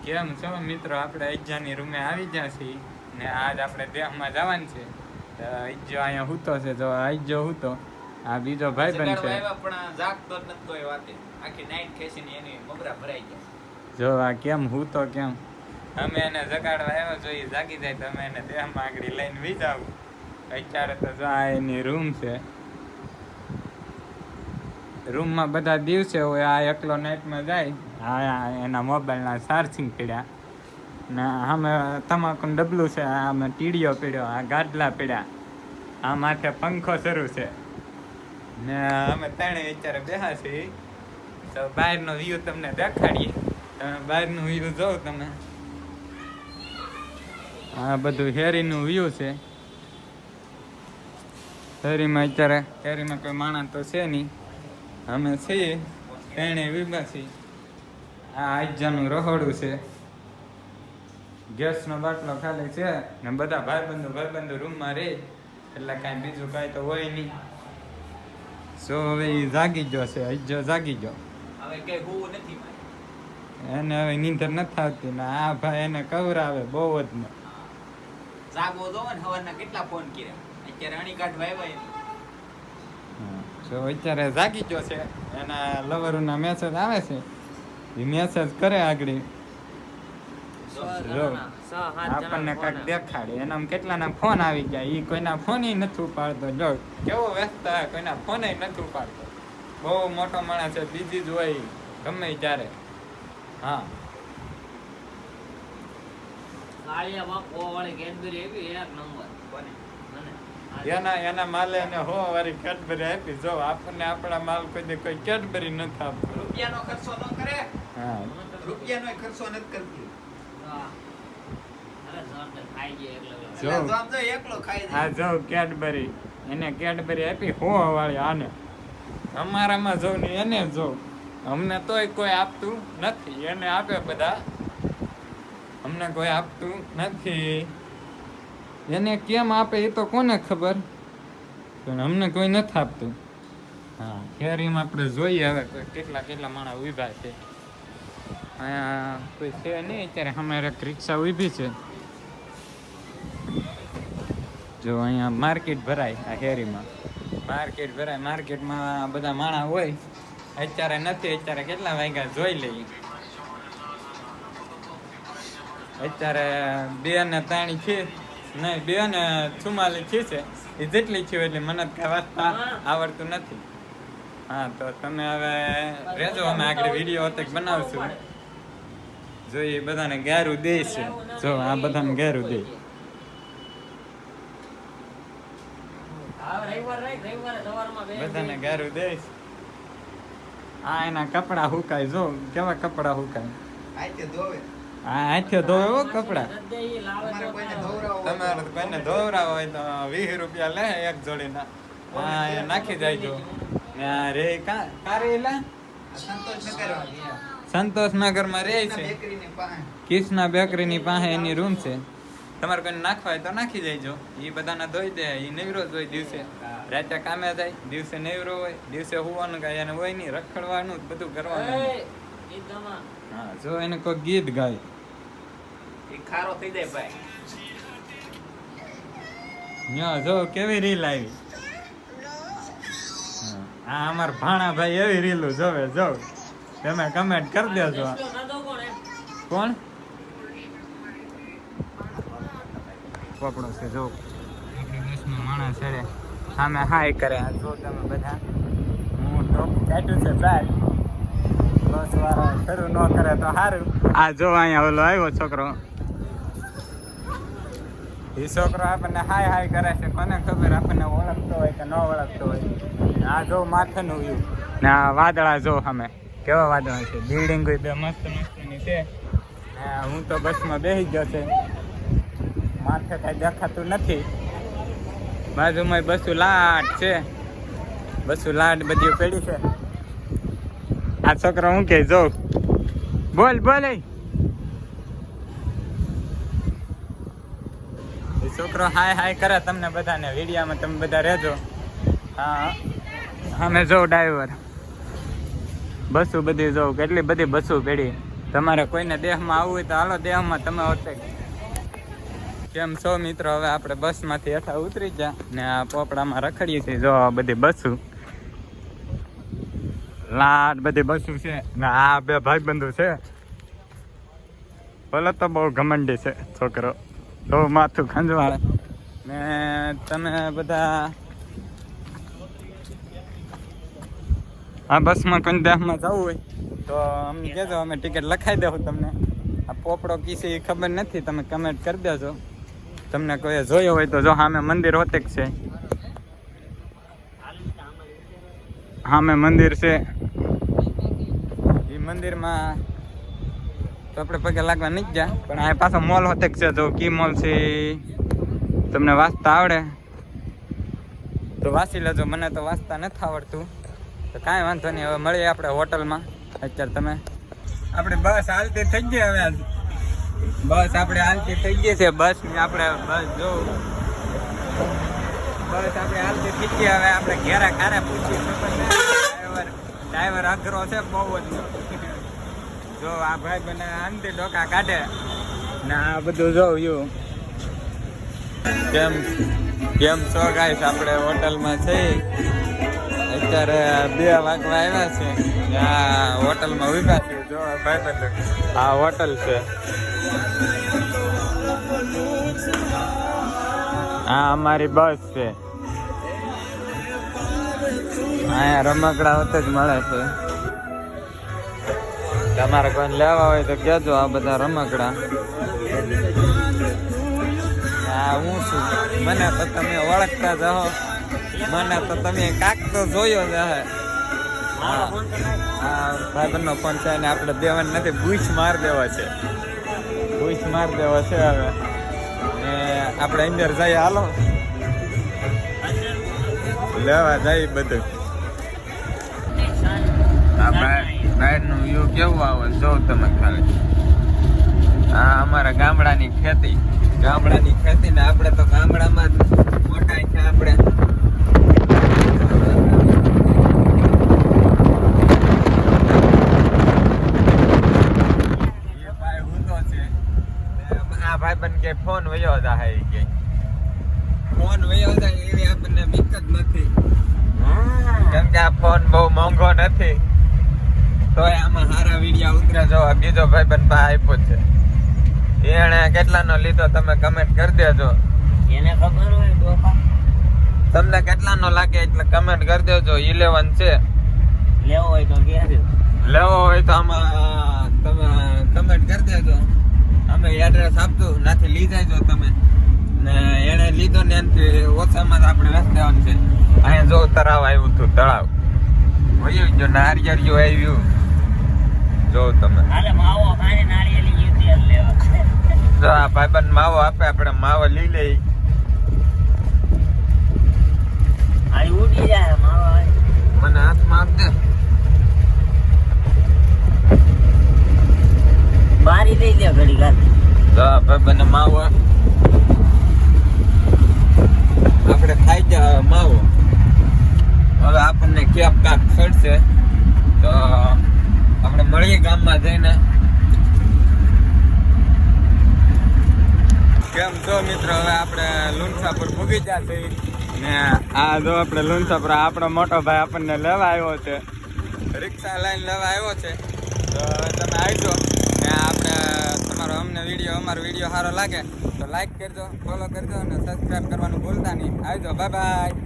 કેમ છો મિત્રો? આપણે ઈજાની રૂમે આવી ગયા છીએ ને આજ આપણે દેહમાં જવાનું છે. ઈજો અહીંયા હૂતો છે, તો ઈજો હૂતો. આ બીજો ભાઈબંધ છે. પણ જાગતો જ નથી કોઈ વાતે. આખી નાઈટ ખેંચીને એની મબરા ભરાઈ ગયા. જો આ કેમ હૂતો કેમ. અમે એને જગાડવા આવ્યો જો એ જાગી જાય તો અમે એને દેહમાં આગળ લઈને વી જાવ. અત્યારે તો જો આ એની રૂમ છે. રૂમમાં બધા દિવસે હોય, આ એકલો નાઇટમાં જાય. આ એના મોબાઈલના ચાર્જિંગ પડ્યા ને આમે તમાકુનું ડબલું છે, આમાં ટીડીઓ પડ્યો, આ ગાડલા પડ્યા, આ માથે પંખો શરૂ છે ને અમે ત્રણેય અત્યારે બેહા છીએ. તો બહારનો વ્યૂ તમને દેખાડીએ. તમે બહારનું વ્યૂ જોઉં તમે. આ બધું હેરીનું વ્યૂ છે. હેરીમાં અત્યારે હેરીમાં કોઈ માણસ તો છે નહીં. અમે છીએ તેને વિભા છીએ. આ આઈજાનું રહોડું છે. ગેસનો બાટલો ખાલી છે ને બધા ભાઈબંધો રૂમમાં રહે એટલે કાંઈ બીજું કાંઈ તો હોય નહીં. સો હવે એ જાગી ગયો છે. આઈજો જાગી ગયો. હવે કઈ હોવું નથી એને હવે નીંદર નથી આવતી ને આ ભાઈ એને કવરાવે બહુ જ ને. જાગવો દો ને. હવારના કેટલા ફોન કર્યા, અત્યારે અણી કાઢવા આવ્યા. જો અત્યારે જાગી ગયો છે. એના લવરોના મેસેજ આવે છે, એ મેસેજ કરે આગળ. જો આપણને કાંઈક દેખાડે. એના કેટલાના ફોન આવી ગયા, એ કોઈના ફોન નથી ઉપાડતો. જો કેવો વ્યસ્ત, કોઈના ફોન નથી ઉપાડતો. બહુ મોટો માણસ છે, બીજી જ હોય ગમે ત્યારે. હા એના માલે એને હો વારી કેડબરી આપી. જો આપણને આપણા માલ કોઈ કેડબરી નથી આપતો. રૂપિયાનો ખર્ચો ન કરે. હા, રૂપિયાનો ખર્ચો નથી કરતી. હા જો કેડબરી એને કેડબરી આપી હો વાળી આને. અમારામાં જો ને એને જો. અમને તોય કોઈ આપતું નથી, એને આપે બધા. અમને કોઈ આપતું નથી. એને કેમ આપે એ તો કોને ખબર, પણ અમને કોઈ નથી આપતું. હા, કેરીમાં આપણે જોઈએ હવે કેટલા માણસ ઊભા છે. અહીંયા કોઈ છે નહીં અત્યારે. અમારે રિક્ષા ઊભી છે. જો અહીંયા માર્કેટ ભરાય. આ કેરીમાં માર્કેટ ભરાય. માર્કેટમાં બધા માણસ હોય. અત્યારે નથી. અત્યારે કેટલા વાગ્યા જોઈ લઈએ. અત્યારે 2 ને 3 છે નહીં, 2 ને 44 છે. એ જેટલી છે એટલે મને કાંઈ વાંચતા આવડતું નથી. હા, તો તમે હવે રહેજો. અમે આગળ વિડીયો અત્યારે બનાવશું. જો એ બધાને ગારું દે છે. જો આ બધાને ગારું દે. બધાને ગારું દે છે. આ એના કપડા હુકાય. જો કેવા કપડા હુકાય. હા, હાથે ધોવે હો કપડા. તમારે કોઈને ધોવરાવ હોય તો 20 રૂપિયા લે એક જોડીના. હા, એ નાખી જાય. રે કારેલા સંતોષનગરમાં રહે છે. કિષ્ના બેકરીની પાસે એની રૂમ છે. તમારે કોઈને નાખવા હોય તો નાખી જાય. એ બધાને ધોઈ દે. એ નવરો જ હોય દિવસે. રાતે કામે જાય, દિવસે નવરો હોય. દિવસે હોવાનું કાંઈ એને હોય નહીં. રખડવાનું બધું કરવાનું. હા, જો એને કોઈ ગીત ગાય ખારો થઈ જાય ભાઈ. જો કેવી રીલ આવી. હા, અમાર ભાણા ભાઈ એવી રીલું જોવે. જો તમે કમેન્ટ કરી દેજો. કોણ પકડો છે? જો દેશનો માણસ છે સામે હાય કરે. જો તમે બધા. હું ટોપ કાઢ્યું છે બહાર. બસ વાળો શરૂ ન કરે તો સારું. આ જો અહીંયા ઓલો આવ્યો છોકરો. એ છોકરો આપણને હાય કરે છે. કોને ખબર આપણને ઓળખતો હોય કે ન ઓળખતો હોય. આ જો માથેનું વ્યૂ ને આ વાદળા જો સામે કેવા વાદળા છે. બિલ્ડિંગ બે મસ્તની છે. હું તો બસમાં બેસી ગયો છે. માથે કાંઈ દેખાતું નથી. બાજુમાં બસું લાટ છે. બસું લાટ બધી પડી છે. આ છોકરો હું કે જો બોલ એ છોકરો હાય કરે તમને બધાને. વિડીયામાં તમે બધા રહેજો. હા, અમે જો ડ્રાઈવર બસો બધી જો કેટલી બધી બસો પડી. તમારે કોઈને દેહમાં આવવું હોય તો હાલો દેહમાં તમે હોતે. કેમ છો મિત્રો? હવે આપણે બસમાંથી હેઠા ઉતરી ગયા ને આ પોપડામાં રખડીએ છીએ. જો આ બધી બસો લાટ બધી બસો છે ને આ બે ભાઈબંધો છે. ભલે તો બહુ ઘમંડી છે છોકરો, તો માથું ખંજવાળે ને તમે બધા આ બસમાં કોઈ દેહમાં જવું હોય તો અમને કહેજો, અમે ટિકિટ લખાઈ દઉં તમને. આ પોપડો કિસી એ ખબર નથી, તમે કમેન્ટ કરી દેજો. તમને કોઈ જોયો હોય તો જો સામે મંદિર હોતે છે, સામે મંદિર છે. એ મંદિરમાં તો આપણે પગે લાગવા નહીં ગયા, પણ આ પાછો મોલ હોતે છે. જો કી મોલ છે તમને વાંચતા આવડે તો વાંચી લેજો. મને તો વાંચતા નથી આવડતું, તો કાંઈ વાંધો નહીં. હવે મળીએ આપણે હોટલમાં. અત્યારે તમે આપણે બસ હાલતી થઈ ગઈ. હવે બસ આપણે હાલતી થઈ ગઈ છે. બસની આપણે બસ જો બસ આપણે હાલતી થઈ ગઈ. હવે આપણે ઘેરા ખારે પૂછીએ ડ્રાઈવર અઘરો છે બહુ જ. જો આ ભાઈ બને આનથી ડોકા કાઢે ને આ બધું જોયું. કેમ છો ગાઈસ? આપણે હોટલમાં છીએ. અત્યારે 2 વાગવા આવ્યા છે. આ હોટલમાં ઉભા છે. જો ભાઈ બંધ આ હોટલ છે. આ અમારી બસ છે. અહીંયા રમકડા હોતે જ મળે છે. તમારે કોઈને લેવા હોય તો કહેજો. આ બધા રમકડા હા હું છું. મને તો તમે ઓળખતા જાઓ, મને તો તમે કાક તો જોયો જ હે. હા ભાઈબંધનો ફોન છે ને આપણે દેવાનું નથી, ભૂસ માર દેવા છે. ભૂસ માર દેવા છે. હવે ને આપણે અંદર જઈએ. હાલો લેવા જઈએ બધું. આ બાયરનું વ્યૂ કેવું આવે જો તમે ખાલી. આ અમારા ગામડાની ખેતી ને આપણે તો ગામડામાં જ મોટા છે. આપણે આ ભાઈબંધ કે ફોન વયો જાય કે ફોન વયો જાય એવી આપણને બીક જ નથી, કેમ કે આ ફોન બહુ મોંઘો નથી. તો આમાં સારા વિડીયો ઉતરે. જો બીજો ભાઈબંધ પાસે આપ્યો છે. એને કેટલાનો લીધો તમે કમેન્ટ કરી દેજો. એને ખબર હોય ડોફા તમને કેટલાનો લાગે એટલે કમેન્ટ કરી દેજો. 11 છે. લેવો હોય તો કહેજો. લેવો હોય તો આમાં તમે કમેન્ટ કરી દેજો. અમે એડ્રેસ આપતું નાથી લઈ જાયજો તમે. ને એને લીધો ને એનાથી ઓછામાં આપણે વેચ દેવાનું છે. અહીંયા જો તળાવ આવ્યું હતું. તળાવ વયું જો નારિયેળિયું આવ્યું. જો તમે હાલે માવો ખાને નાળિયેરી યુતિયલ લેવા. જો આ ભાઈબંધ માવો આપે, આપણે માવો લઈ લઈ. આ ઉડી જાય માવો. મને હાથમાં આપ દે. બારી દઈ દે ઘડી ગાલ. જો આ ભાઈબંધ માવો આપણે ખાઈ જાય માવો. હવે આપણને કેપ કાક ખડશે તો આપણે મળીએ ગામમાં જઈને. કેમ છો મિત્રો? હવે આપણે લુણસાપુર ભૂગી જશે ને આ જો આપણે લુણસાપુર આપણો મોટો ભાઈ આપણને લેવા આવ્યો છે. રિક્ષા લઈને લેવા આવ્યો છે. તો હવે તમે આવજો ને આપણે અમારો વિડીયો સારો લાગે તો લાઈક કરજો, ફોલો કરજો અને સબસ્ક્રાઈબ કરવાનું ભૂલતા નહીં. આવજો, બાય બાય.